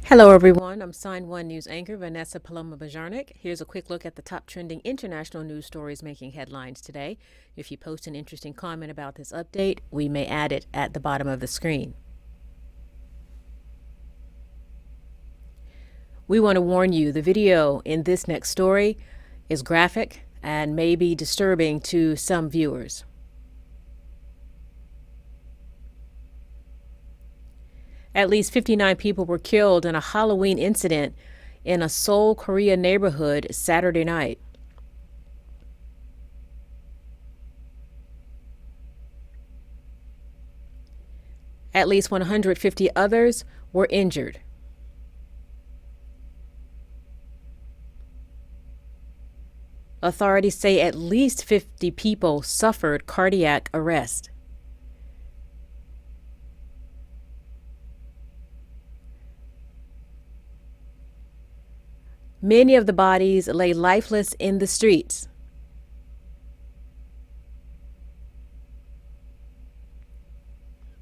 Hello, everyone. I'm Sign1News anchor Vanessa Paloma-Bajarnik. Here's a quick look at the top trending international news stories making headlines today. If you post an interesting comment about this update, we may add it at the bottom of the screen. We want to warn you, the video in this next story is graphic and may be disturbing to some viewers. At least 59 people were killed in a Halloween incident in a Seoul, Korea neighborhood Saturday night. At least 150 others were injured. Authorities say at least 50 people suffered cardiac arrest. Many of the bodies lay lifeless in the streets.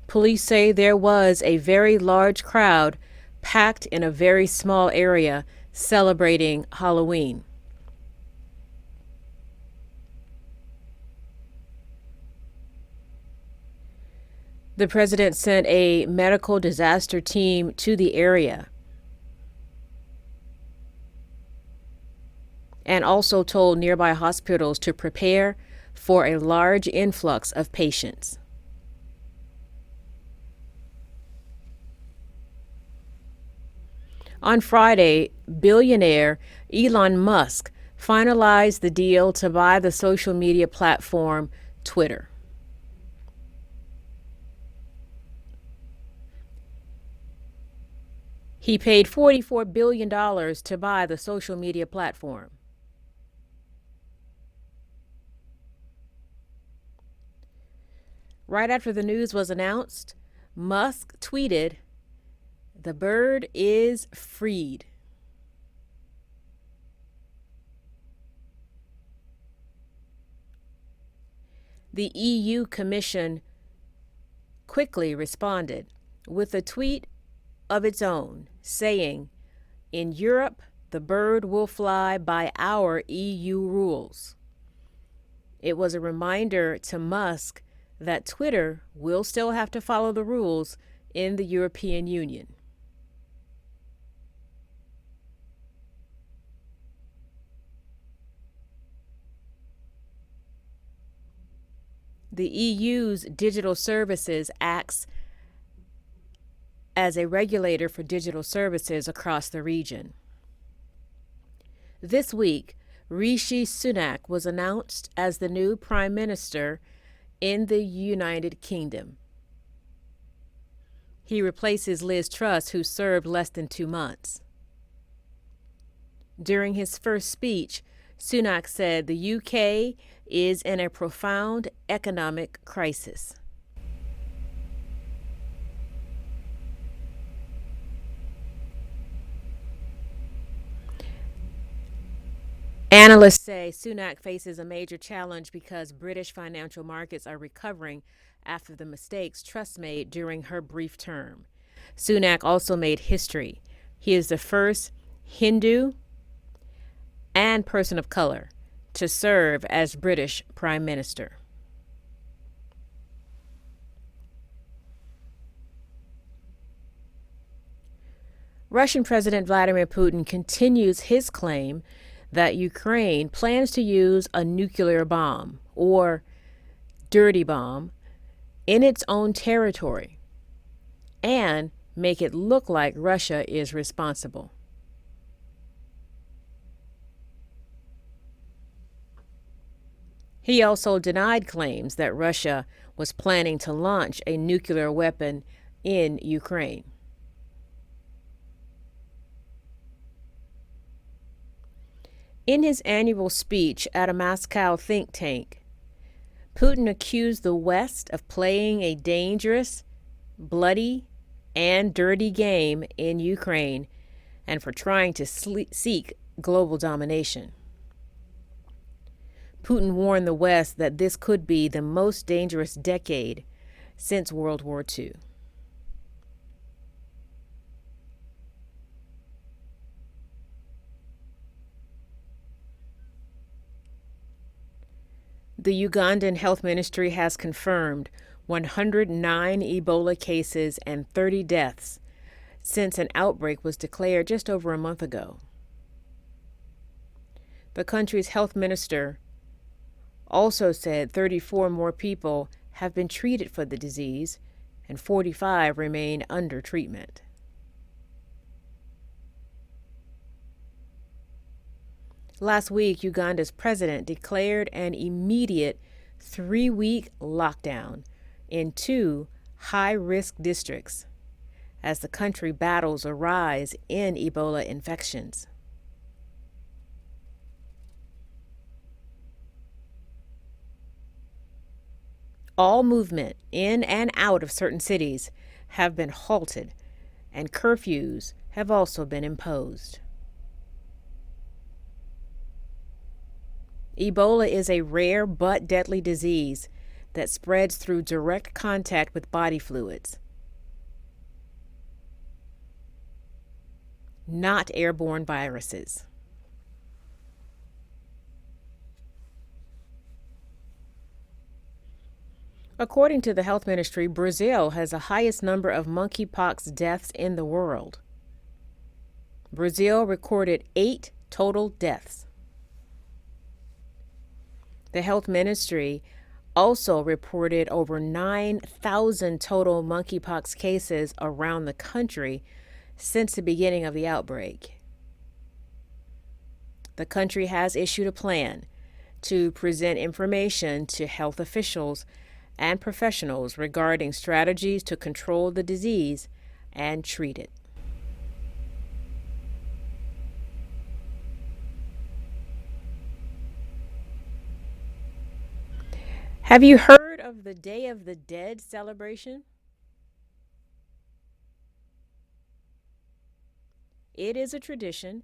Police say there was a very large crowd packed in a very small area celebrating Halloween. The president sent a medical disaster team to the area and also told nearby hospitals to prepare for a large influx of patients. On Friday, billionaire Elon Musk finalized the deal to buy the social media platform Twitter. He paid $44 billion to buy the social media platform. Right after the news was announced, Musk tweeted, "The bird is freed." The EU Commission quickly responded with a tweet of its own, saying, "In Europe, the bird will fly by our EU rules." It was a reminder to Musk that Twitter will still have to follow the rules in the European Union. The EU's Digital Services acts as a regulator for digital services across the region. This week, Rishi Sunak was announced as the new Prime Minister in the United Kingdom. He replaces Liz Truss, who served less than 2 months. During his first speech, Sunak said the UK is in a profound economic crisis. Analysts say Sunak faces a major challenge because British financial markets are recovering after the mistakes Truss made during her brief term. Sunak also made history. He is the first Hindu and person of color to serve as British Prime Minister. Russian President Vladimir Putin continues his claim that Ukraine plans to use a nuclear bomb, or dirty bomb, in its own territory and make it look like Russia is responsible. He also denied claims that Russia was planning to launch a nuclear weapon in Ukraine. In his annual speech at a Moscow think tank, Putin accused the West of playing a dangerous, bloody, and dirty game in Ukraine and for trying to seek global domination. Putin warned the West that this could be the most dangerous decade since World War II. The Ugandan Health Ministry has confirmed 109 Ebola cases and 30 deaths since an outbreak was declared just over a month ago. The country's health minister also said 34 more people have been treated for the disease and 45 remain under treatment. Last week, Uganda's president declared an immediate 3-week lockdown in 2 high-risk districts as the country battles a rise in Ebola infections. All movement in and out of certain cities have been halted, and curfews have also been imposed. Ebola is a rare but deadly disease that spreads through direct contact with body fluids, not airborne viruses. According to the health ministry, Brazil has the highest number of monkeypox deaths in the world. Brazil recorded 8 total deaths. The health ministry also reported over 9,000 total monkeypox cases around the country since the beginning of the outbreak. The country has issued a plan to present information to health officials and professionals regarding strategies to control the disease and treat it. Have you heard of the Day of the Dead celebration? It is a tradition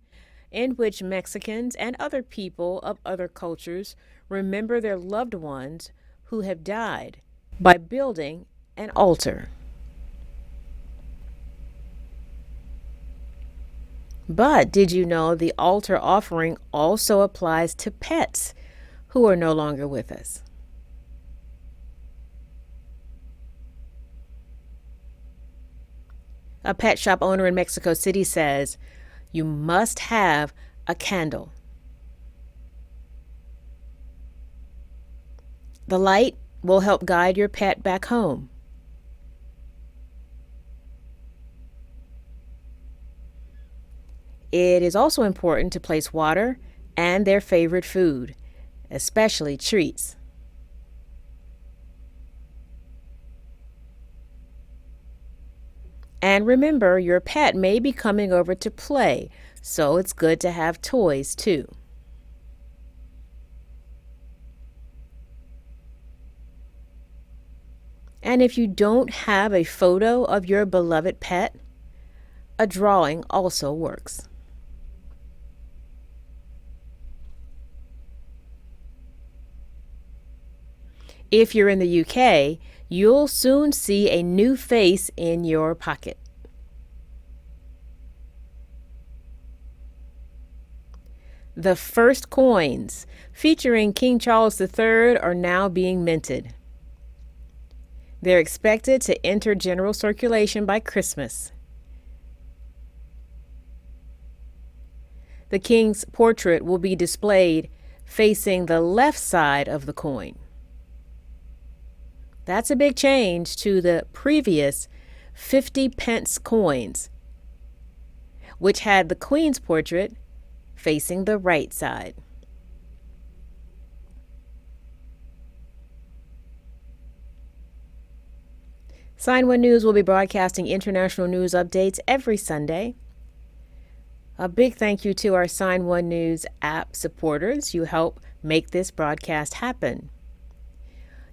in which Mexicans and other people of other cultures remember their loved ones who have died by building an altar. But did you know the altar offering also applies to pets who are no longer with us? A pet shop owner in Mexico City says you must have a candle. The light will help guide your pet back home. It is also important to place water and their favorite food, especially treats. And remember, your pet may be coming over to play, so it's good to have toys too. And if you don't have a photo of your beloved pet, a drawing also works. If you're in the UK, you'll soon see a new face in your pocket. The first coins featuring King Charles III are now being minted. They're expected to enter general circulation by Christmas. The king's portrait will be displayed facing the left side of the coin. That's a big change to the previous 50-pence coins, which had the Queen's portrait facing the right side. Sign1News will be broadcasting international news updates every Sunday. A big thank you to our Sign1News app supporters. You help make this broadcast happen.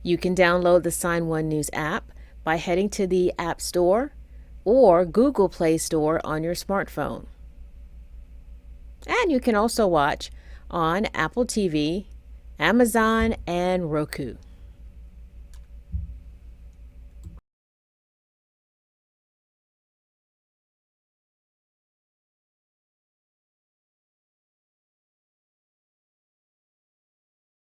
You can download the Sign1News app by heading to the App Store or Google Play Store on your smartphone. And you can also watch on Apple TV, Amazon, and Roku.